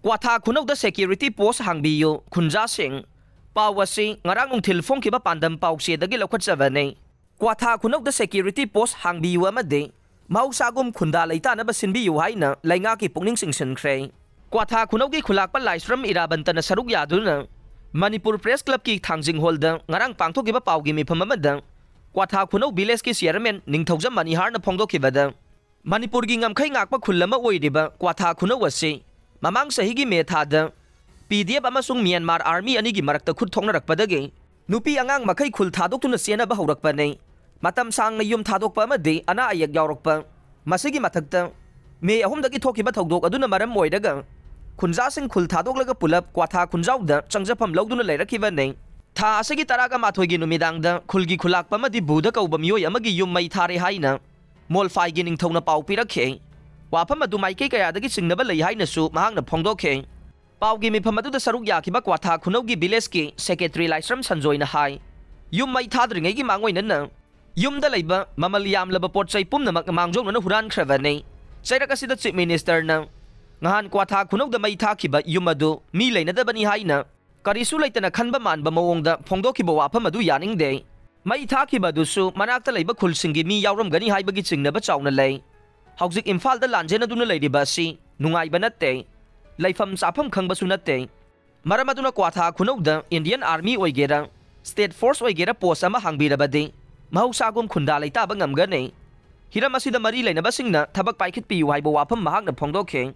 Kwatha Khunauda security post hangbiyu Khunja Singh Pawasi ngarang ungthil phongkiba pandam pawsedagi lokhatjabane Kwatha Khunauda security post hangbiyu amade mausagum khunda leitanaba sinbiyu haina laingaki pungning singsinkhre Kwatha Khunaugi khulakpa laisram irabantana saruk yaduna Manipur Press Club ki thangjing holda ngarang pangthokiba pawgi mifam amada Kwatha Khunau village ki chairman Ningthaujam Manihar na phongdokhibada Manipur gi ngamkhai ngakpa khulama oiriba Kwatha Khunau ase Mamang sahigi methada PDF amasung Myanmar Army anigi marakta khut thongnarakpadagi nupi angang makai khul thadokuna senaba haurakpane matam sang na yum thadokpa amade ana ayak yawrakpa masigi mathakta me ahumdagi thokiba thodok aduna maram moidaga khunja sing khul thadoklaga pulap Kwatha khunjauda changjapam lawduna leirakibane tha asigi taraga mathoigi numidangda khulgi khulakpa amadi buda kauba miyoi amagi yum mai thare haina molfai gi ningthona pau pirakhe Wafam adu maike kayadagi singnaba lei hainasu mahangna phongdokhe Pawgi mifam aduda saruk yakiba Kwatha Khunaugi village ki secretary Laisram Sanjoina hai yum mai thadringai gi mangoinana yumda leiba mamal yamlaba potchai pumnamak mangjongna huran khravane chairakasida chief minister na ngahan Kwatha Khunauda mai thakiba yum adu mi leinadabani haina karisu leitana khanba manba mawongda phongdokhiba wafam adu yaningde mai thakiba dusu manakta leiba khulsingi mi yawramgani haibagi chingnaba chawna lei Hauzik Imphal da lanjena duna leiriba si nungaiba natte laifam chafam khangbasu natte maram aduna Kwatha Khunauda Indian Army oigera State Force oigera post ama hangbirabadi mahausagum khunda leitaba ngamgane hiram asida mari leinaba singna thabak paikhet piyu haiba wafam mahakna phongdokhe